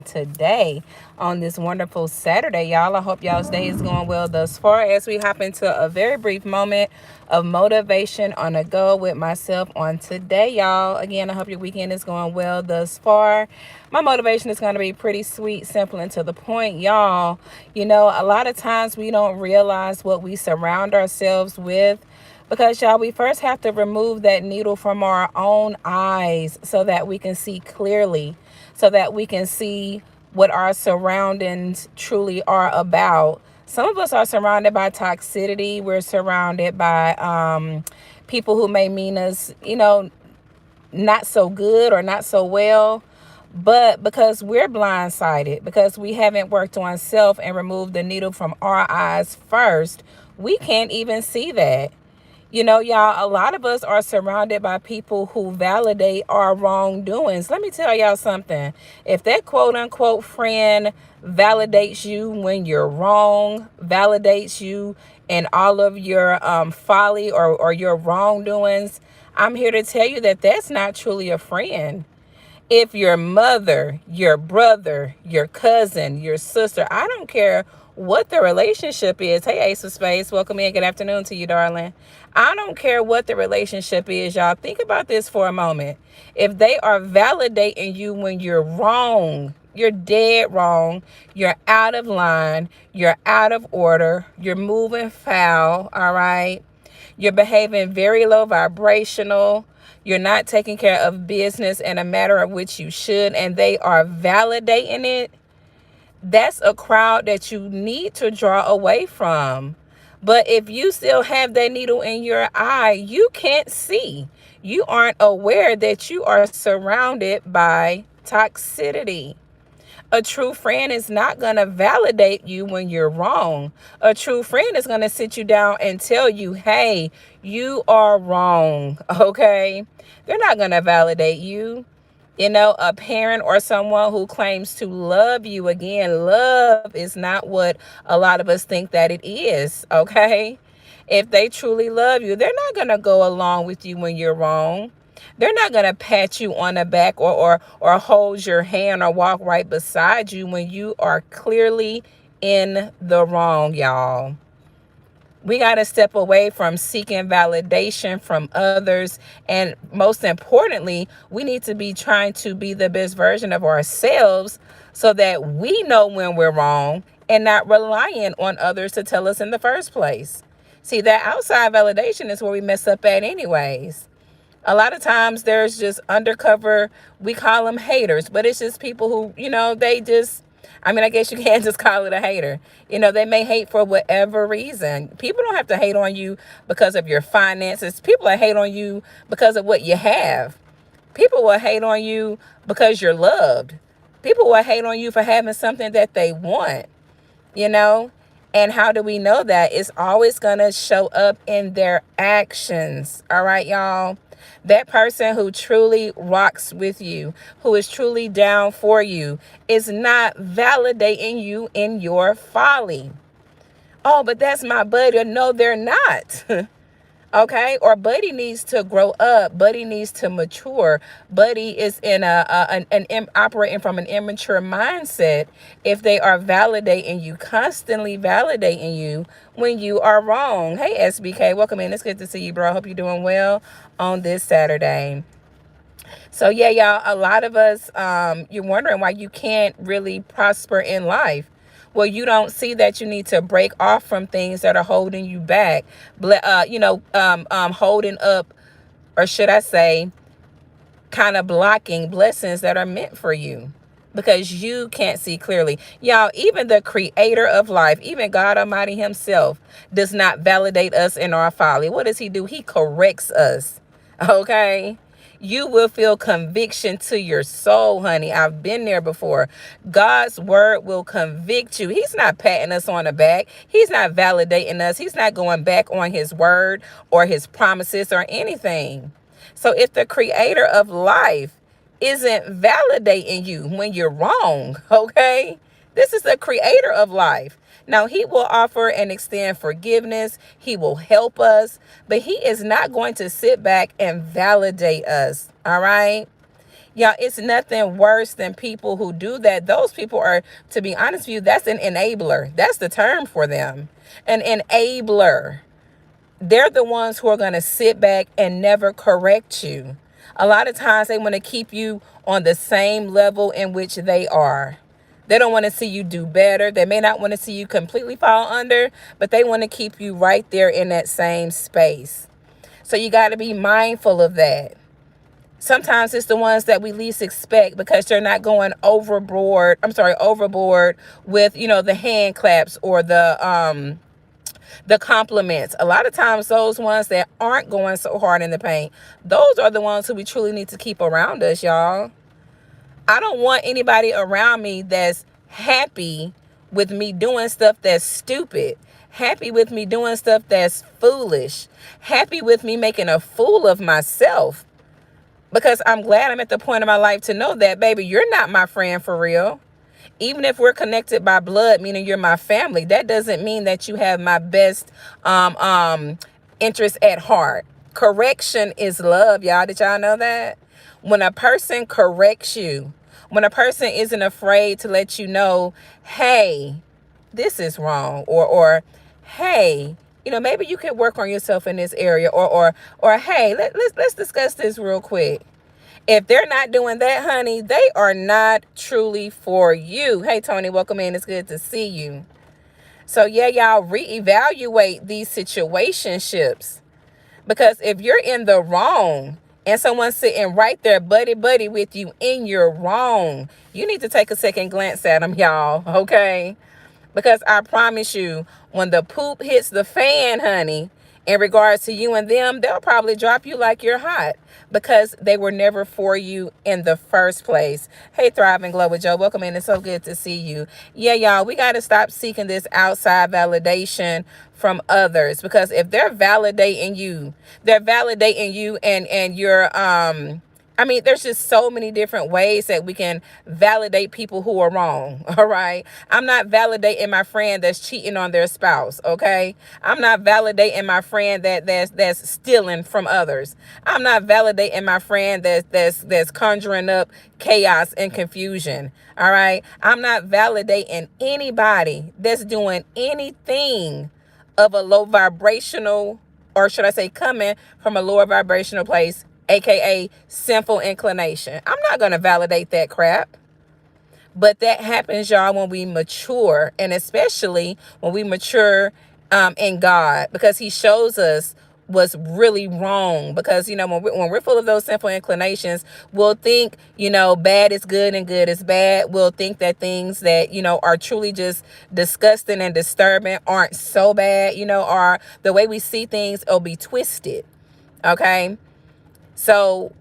today on this wonderful Saturday, y'all. I hope y'all's day is going well thus far as we hop into a very brief moment of motivation on a go with myself on today, y'all. Again, I hope your weekend is going well thus far. My motivation is going to be pretty sweet, simple, and to the point, y'all. A lot of times we don't realize what we surround ourselves with because, y'all, we first have to remove that needle from our own eyes so that we can see clearly, so that we can see what our surroundings truly are about. Some of us are surrounded by toxicity. We're surrounded by people who may mean us, not so good or not so well. But because we're blindsided, because we haven't worked on self and removed the needle from our eyes first, we can't even see that. Y'all, a lot of us are surrounded by people who validate our wrongdoings. Let me tell y'all something. If that quote unquote friend validates you when you're wrong, validates you in all of your folly or your wrongdoings, I'm here to tell you that that's not truly a friend. If your mother, your brother, your cousin, your sister, I don't care what the relationship is. Hey, Ace of Space, welcome in. Good afternoon to you, darling. I don't care what the relationship is, y'all. Think about this for a moment. If they are validating you when you're wrong, you're dead wrong, you're out of line, you're out of order, you're moving foul, all right? You're behaving very low vibrational. You're not taking care of business in a matter of which you should, and they are validating it. That's a crowd that you need to draw away from. But if you still have that needle in your eye, you can't see. You aren't aware that you are surrounded by toxicity. A true friend is not going to validate you when you're wrong. A true friend is going to sit you down and tell you, hey, you are wrong, okay? They're not going to validate you. A parent or someone who claims to love you, again, love is not what a lot of us think that it is, okay? If they truly love you, they're not going to go along with you when you're wrong. They're not going to pat you on the back or hold your hand or walk right beside you when you are clearly in the wrong, y'all. We got to step away from seeking validation from others. And most importantly, we need to be trying to be the best version of ourselves so that we know when we're wrong and not relying on others to tell us in the first place. See, that outside validation is where we mess up at anyways. A lot of times there's just undercover, we call them haters, but it's just people who, they just, I guess you can't just call it a hater. They may hate for whatever reason. People don't have to hate on you because of your finances. People will hate on you because of what you have. People will hate on you because you're loved. People will hate on you for having something that they want, you know? And how do we know that? It's always going to show up in their actions. All right, y'all? That person who truly rocks with you, who is truly down for you, is not validating you in your folly. Oh, but that's my buddy. No, they're not. Okay, or buddy needs to grow up. Buddy needs to mature. Buddy is in operating from an immature mindset if they are validating you, constantly validating you when you are wrong. Hey, SBK, welcome in. It's good to see you, bro. I hope you're doing well on this Saturday. So yeah, y'all, a lot of us, you're wondering why you can't really prosper in life. Well, you don't see that you need to break off from things that are holding you back, holding up, or should I say, kind of blocking blessings that are meant for you because you can't see clearly. Y'all, even the creator of life, even God Almighty himself, does not validate us in our folly. What does he do? He corrects us. Okay? You will feel conviction to your soul, honey. I've been there before. God's word will convict you. He's not patting us on the back. He's not validating us. He's not going back on his word or his promises or anything. So if the creator of life isn't validating you when you're wrong, okay? This is the creator of life. Now, he will offer and extend forgiveness. He will help us, but he is not going to sit back and validate us, all right? Y'all, it's nothing worse than people who do that. Those people are, to be honest with you, that's an enabler. That's the term for them. An enabler. They're the ones who are going to sit back and never correct you. A lot of times they want to keep you on the same level in which they are. They don't want to see you do better. They may not want to see you completely fall under, but they want to keep you right there in that same space. So you got to be mindful of that. Sometimes it's the ones that we least expect because they're not going overboard with, the hand claps or the compliments. A lot of times those ones that aren't going so hard in the paint, those are the ones who we truly need to keep around us, y'all. I don't want anybody around me that's happy with me doing stuff that's stupid, happy with me doing stuff that's foolish, happy with me making a fool of myself. Because I'm glad I'm at the point in my life to know that, baby, you're not my friend for real. Even if we're connected by blood, meaning you're my family, that doesn't mean that you have my best interest at heart. Correction is love, y'all. Did y'all know that? When a person corrects you, when a person isn't afraid to let you know, hey, this is wrong, or hey, maybe you could work on yourself in this area, or hey, let's discuss this real quick. If they're not doing that, honey, they are not truly for you. Hey, Tony, welcome in. It's good to see you. So yeah, y'all, reevaluate these situationships, because if you're in the wrong and someone's sitting right there buddy with you in your wrong, you need to take a second glance at them, y'all. Okay. Because I promise you, when the poop hits the fan, honey, in regards to you and them, they'll probably drop you like you're hot because they were never for you in the first place. Hey, Thrive and Glow with Joe. Welcome in. It's so good to see you. Yeah, y'all, we got to stop seeking this outside validation from others, because if they're validating you and you're there's just so many different ways that we can validate people who are wrong. All right. I'm not validating my friend that's cheating on their spouse. Okay. I'm not validating my friend that's stealing from others. I'm not validating my friend that's conjuring up chaos and confusion. All right. I'm not validating anybody that's doing anything of a low vibrational, or should I say coming from a lower vibrational place, aka sinful inclination. I'm not going to validate that crap. But that happens, y'all, when we mature, and especially when we mature in God, because he shows us what's really wrong. Because, when we're full of those sinful inclinations, we'll think, bad is good and good is bad. We'll think that things that, are truly just disgusting and disturbing aren't so bad, or the way we see things will be twisted. Okay. So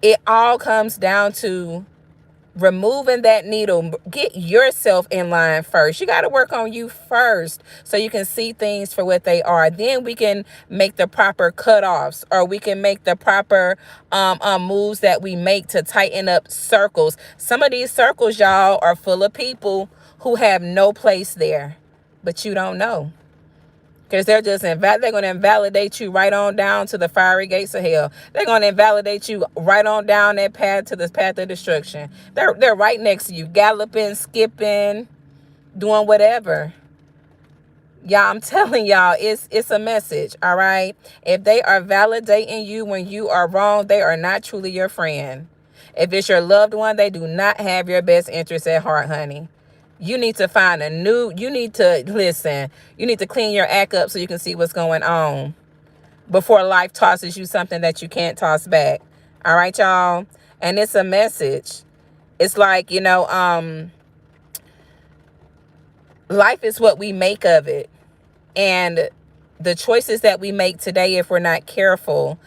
it all comes down to removing that needle. Get yourself in line first. You got to work on you first so you can see things for what they are. Then we can make the proper cutoffs, or we can make the proper moves that we make to tighten up circles. Some of these circles, y'all, are full of people who have no place there, but you don't know. Because they're going to invalidate you right on down to the fiery gates of hell. They're going to invalidate you right on down that path to the path of destruction. They're right next to you, galloping, skipping, doing whatever. Y'all, I'm telling y'all, it's a message, all right? If they are validating you when you are wrong, they are not truly your friend. If it's your loved one, they do not have your best interest at heart, honey. You need to you need to clean your act up so you can see what's going on before life tosses you something that you can't toss back. All right, y'all? And it's a message. It's like, life is what we make of it. And the choices that we make today, if we're not careful,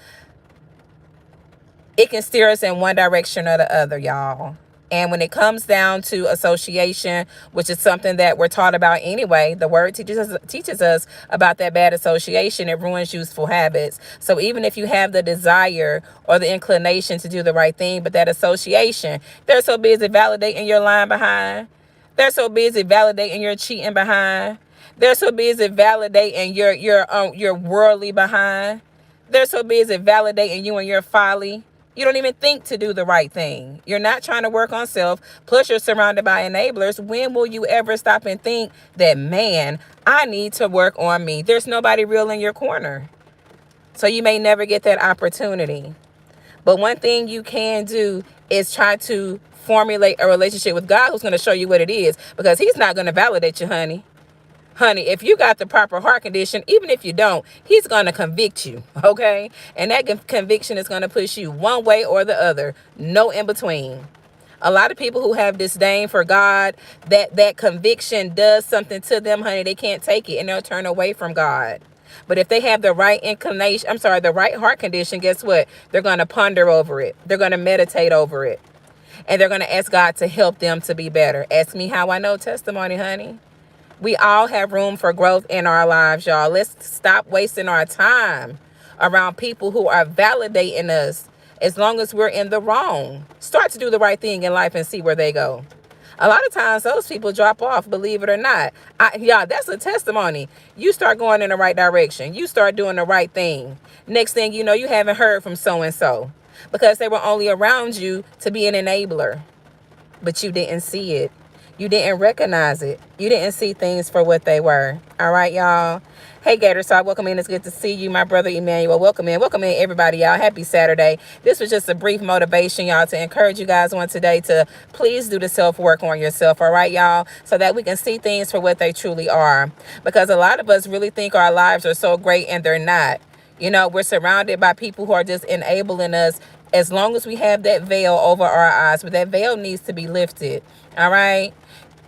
it can steer us in one direction or the other, y'all. And when it comes down to association, which is something that we're taught about anyway, the word teaches us about that bad association. It ruins useful habits. So even if you have the desire or the inclination to do the right thing, but that association, they're so busy validating your lying behind. They're so busy validating your cheating behind. They're so busy validating your worldly behind. They're so busy validating you and your folly You don't even think to do the right thing. You're not trying to work on self. Plus, you're surrounded by enablers. When will you ever stop and think that, man, I need to work on me? There's nobody real in your corner. So you may never get that opportunity. But one thing you can do is try to formulate a relationship with God, who's going to show you what it is, because he's not going to validate you, honey. Honey, if you got the proper heart condition, even if you don't, he's going to convict you, okay? And that conviction is going to push you one way or the other, no in between. A lot of people who have disdain for God, that conviction does something to them, honey. They can't take it and they'll turn away from God. But if they have the right the right heart condition, guess what? They're going to ponder over it. They're going to meditate over it. And they're going to ask God to help them to be better. Ask me how I know. Testimony, honey. We all have room for growth in our lives, y'all. Let's stop wasting our time around people who are validating us as long as we're in the wrong. Start to do the right thing in life and see where they go. A lot of times those people drop off, believe it or not. Yeah, that's a testimony. You start going in the right direction. You start doing the right thing. Next thing you know, you haven't heard from so-and-so because they were only around you to be an enabler, but you didn't see it. You didn't recognize it. You didn't see things for what they were. All right, y'all. Hey, Gator Side, welcome in. It's good to see you, my brother Emmanuel. Welcome in. Welcome in, everybody, y'all. Happy Saturday. This was just a brief motivation, y'all, to encourage you guys on today to please do the self-work on yourself, all right, y'all, so that we can see things for what they truly are. Because a lot of us really think our lives are so great, and they're not. You know, we're surrounded by people who are just enabling us as long as we have that veil over our eyes. But that veil needs to be lifted, all right?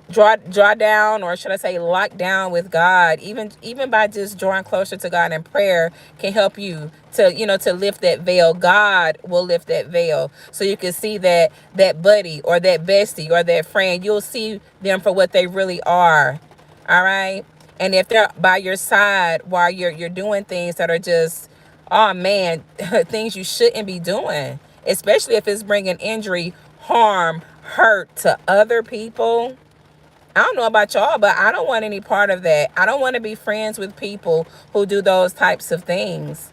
Draw down, or should I say lock down with God. Even by just drawing closer to God in prayer can help you to lift that veil. God will lift that veil so you can see that buddy or that bestie or that friend. You'll see them for what they really are. All right. And if they're by your side while you're doing things that are just, oh man, things you shouldn't be doing, especially if it's bringing injury, harm, hurt to other people. I don't know about y'all, but I don't want any part of that. I don't want to be friends with people who do those types of things.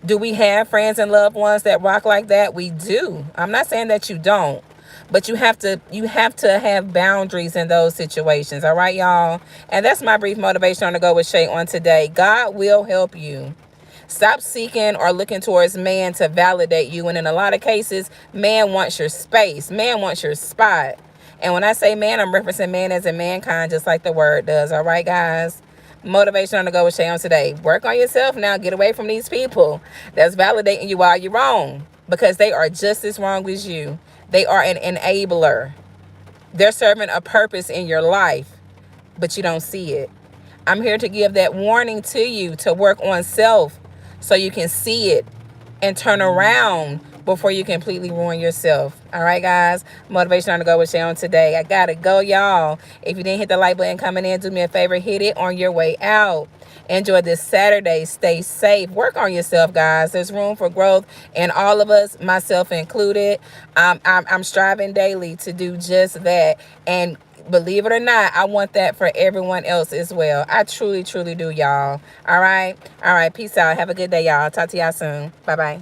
Do we have friends and loved ones that rock like that? We do. I'm not saying that you don't, but you have to have boundaries in those situations. All right, y'all. And that's my brief motivation on the Go with Shay on today. God will help you. Stop seeking or looking towards man to validate you. And in a lot of cases, man wants your space. Man wants your spot. And when I say man, I'm referencing man as in mankind, just like the word does. All right, guys? Motivation on the Go with Shay on today. Work on yourself now. Get away from these people that's validating you while you're wrong, because they are just as wrong as you. They are an enabler. They're serving a purpose in your life, but you don't see it. I'm here to give that warning to you to work on self so you can see it and turn around before you completely ruin yourself. All right, guys? Motivation on the Go with Shay on today. I gotta go, y'all. If you didn't hit the like button coming in, do me a favor, hit it on your way out. Enjoy this Saturday. Stay safe. Work on yourself, guys. There's room for growth in all of us, myself included. I'm striving daily to do just that. And believe it or not, I want that for everyone else as well. I truly, truly do, y'all. All right? All right. Peace out. Have a good day, y'all. Talk to y'all soon. Bye-bye.